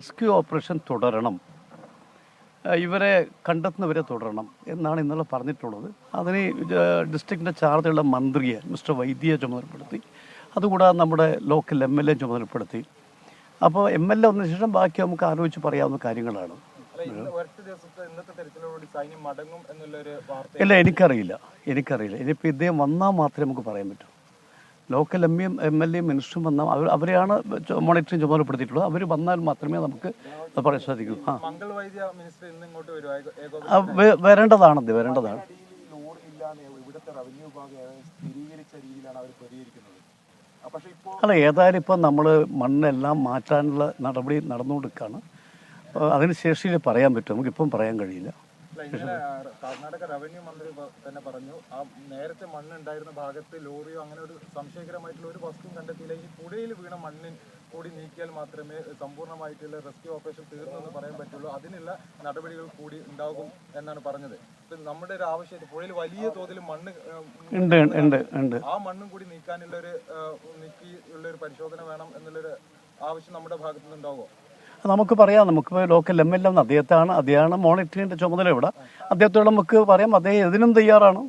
Rescue operation തുടരണം, ഇവരെ കണ്ടെത്തുന്നവരെ തുടരണം എന്നാണ് ഇന്നലെ പറഞ്ഞിട്ടുള്ളത്. അതിന് ഡിസ്ട്രിക്റ്റിൻ്റെ ചാർജുള്ള മന്ത്രിയെ മിസ്റ്റർ വൈദ്യയെ ചുമതലപ്പെടുത്തി, അതുകൂടാതെ നമ്മുടെ ലോക്കൽ MLA ചുമതലപ്പെടുത്തി. അപ്പോൾ MLA വന്നതിന് ശേഷം ബാക്കി നമുക്ക് ആലോചിച്ച് പറയാവുന്ന കാര്യങ്ങളാണ്. ഇല്ല, എനിക്കറിയില്ല. ഇനിയിപ്പോൾ ഇദ്ദേഹം വന്നാൽ മാത്രമേ നമുക്ക് പറയാൻ പറ്റൂ. ലോക്കൽ MLA മിനിസ്റ്ററും വന്നാൽ അവരെയാണ് മോണിറ്ററിംഗ് ചുമതലപ്പെടുത്തിയിട്ടുള്ളത്. അവർ വന്നാൽ മാത്രമേ നമുക്ക് പറയാൻ സാധിക്കൂ. വരേണ്ടതാണ്. അല്ല, ഏതായാലും ഇപ്പം നമ്മൾ മണ്ണെല്ലാം മാറ്റാനുള്ള നടപടി നടന്നുകൊടുക്കുകയാണ്. അതിന് ശേഷിയിൽ പറയാൻ പറ്റും, നമുക്കിപ്പം പറയാൻ കഴിയില്ല. കർണാടക റവന്യൂ മന്ത്രി തന്നെ പറഞ്ഞു, ആ നേരത്തെ മണ്ണുണ്ടായിരുന്ന ഭാഗത്ത് ലോറിയോ അങ്ങനെ ഒരു സംശയകരമായിട്ടുള്ള ഒരു വസ്തുവും കണ്ടെത്തിയില്ല. ഈ പുഴയിൽ വീണ മണ്ണിൻ കൂടി നീക്കിയാൽ മാത്രമേ സമ്പൂർണ്ണമായിട്ടുള്ള റെസ്ക്യൂ ഓപ്പറേഷൻ തീർന്നെന്ന് പറയാൻ പറ്റുള്ളൂ. അതിനുള്ള നടപടികൾ കൂടി ഉണ്ടാകും എന്നാണ് പറഞ്ഞത്. നമ്മുടെ ഒരു ആവശ്യം, പുഴയിൽ വലിയ തോതിൽ മണ്ണ് ഉണ്ട്, ആ മണ്ണും കൂടി നീക്കാനുള്ള ഒരു പരിശോധന വേണം എന്നുള്ളൊരു ആവശ്യം നമ്മുടെ ഭാഗത്തു നിന്നുണ്ടാവുമോ? നമുക്ക് പറയാം. നമുക്കിപ്പോൾ ലോക്കൽ MLA അദ്ദേഹമാണ് മോണിറ്ററിങ്ങിൻ്റെ ചുമതല ഇവിടെ. അദ്ദേഹത്തോട് നമുക്ക് പറയാം, അദ്ദേഹം ഇതിനും തയ്യാറാണ്.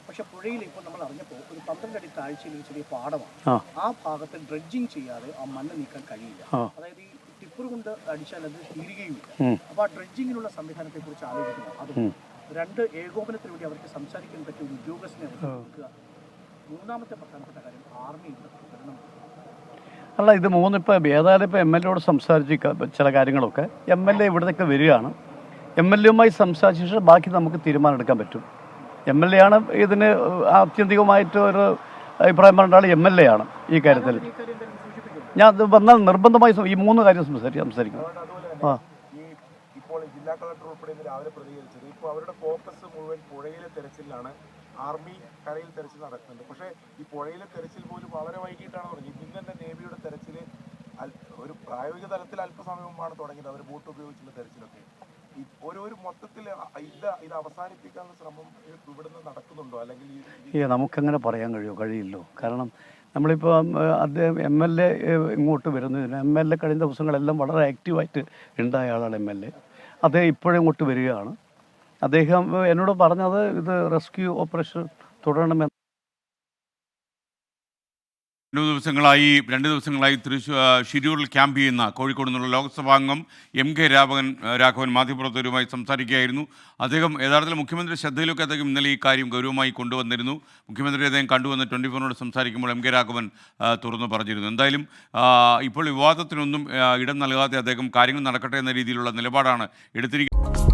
പക്ഷെ പുഴയിൽ ഇപ്പോൾ നമ്മൾ അറിഞ്ഞപ്പോൾ ഒരു 12 അടി താഴ്ചയിൽ ചെറിയ പാടമാണ്. ആ ഭാഗത്ത് ഡ്രഡ്ജിങ് ചെയ്യാതെ ആ മണ്ണ് നീക്കാൻ കഴിയില്ല. അതായത് ഈ ടിപ്പർ കൊണ്ട് അടിച്ചാൽ അത് തീരുകയുമില്ല. അപ്പോൾ ആ ഡ്രഡ്ജിങ്ങിനുള്ള സംവിധാനത്തെ കുറിച്ച് ആലോചിക്കുന്നു. അതും രണ്ട് ഏകോപനത്തിന് വേണ്ടി അവർക്ക് സംസാരിക്കാൻ പറ്റിയ ഒരു ഉദ്യോഗസ്ഥനെ അവർക്ക്. മൂന്നാമത്തെ പ്രധാനപ്പെട്ട കാര്യം, ആർമി വരണം. അല്ല, ഇത് മൂന്നിപ്പോൾ ഏതായാലും ഇപ്പോൾ MLAയോട് സംസാരിച്ച് ചില കാര്യങ്ങളൊക്കെ MLA ഇവിടത്തേക്ക് വരികയാണ്. MLAയുമായി സംസാരിച്ച ശേഷം ബാക്കി നമുക്ക് തീരുമാനം എടുക്കാൻ പറ്റും. MLA ആണ് ഇതിന് ആത്യന്തികമായിട്ട് ഒരു അഭിപ്രായം പറഞ്ഞാൽ MLA ആണ് ഈ കാര്യത്തിൽ. ഞാൻ അത് വന്നാൽ നിർബന്ധമായി ഈ മൂന്ന് കാര്യം സംസാരിക്കും. ഇപ്പോൾ ജില്ലാ കളക്ടർ ഉൾപ്പെടെ രാവിലെ പ്രതികരിച്ചത്, ഇപ്പോൾ അവരുടെ ഫോക്കസ് മുഴുവൻ പുഴയിലെ തെരച്ചിലാണ്. ആർമി കരയിൽ തെരച്ചിൽ നടക്കുന്നുണ്ട്. പക്ഷേ ഈ പുഴയിലെ തെരച്ചിൽ പോലും വളരെ വൈകിട്ടാണ് തുടങ്ങിയത്. ഇന്ന് തന്നെ നേവിയുടെ തെരച്ചിൽ ഒരു പ്രായോഗിക തലത്തിൽ അല്പസമയം മുമ്പാണ് തുടങ്ങിയത്. അവർ ബോട്ട് ഉപയോഗിച്ചുള്ള തെരച്ചിലൊക്കെ ഒരു മൊത്തത്തിൽ ഇത് അവസാനിപ്പിക്കാനുള്ള ശ്രമം ഇവിടുന്ന് നടക്കുന്നുണ്ടോ? അല്ലെങ്കിൽ നമുക്കങ്ങനെ പറയാൻ കഴിയില്ലോ. കാരണം നമ്മളിപ്പോൾ അദ്ദേഹം MLA ഇങ്ങോട്ട് വരുന്നതിന് MLA കഴിഞ്ഞ ദിവസങ്ങളെല്ലാം വളരെ ആക്റ്റീവായിട്ട് ഉണ്ടായ ആളാണ് MLA. അദ്ദേഹം ഇപ്പോഴും ഇങ്ങോട്ട് വരികയാണ്. അദ്ദേഹം എന്നോട് പറഞ്ഞത് ഇത് റെസ്ക്യൂ ഓപ്പറേഷൻ തുടരണമെന്ന്. രണ്ട് ദിവസങ്ങളായി ഷിരൂരിൽ ക്യാമ്പ് ചെയ്യുന്ന കോഴിക്കോട് നിന്നുള്ള ലോക്സഭാംഗം MK രാഘവൻ മാധ്യമപ്രവർത്തകരുമായി സംസാരിക്കുകയായിരുന്നു. അദ്ദേഹം യഥാർത്ഥത്തിൽ മുഖ്യമന്ത്രി ശ്രദ്ധയിലൊക്കെ അദ്ദേഹം ഇന്നലെ ഈ കാര്യം ഗൗരവമായി കൊണ്ടുവന്നിരുന്നു. മുഖ്യമന്ത്രി അദ്ദേഹം കണ്ടുവന്ന് 24 സംസാരിക്കുമ്പോൾ MK രാഘവൻ തുറന്നു പറഞ്ഞിരുന്നു. എന്തായാലും ഇപ്പോൾ വിവാദത്തിനൊന്നും ഇടം നൽകാതെ അദ്ദേഹം കാര്യങ്ങൾ നടക്കട്ടെ എന്ന രീതിയിലുള്ള നിലപാടാണ് എടുത്തിരിക്കുന്നത്.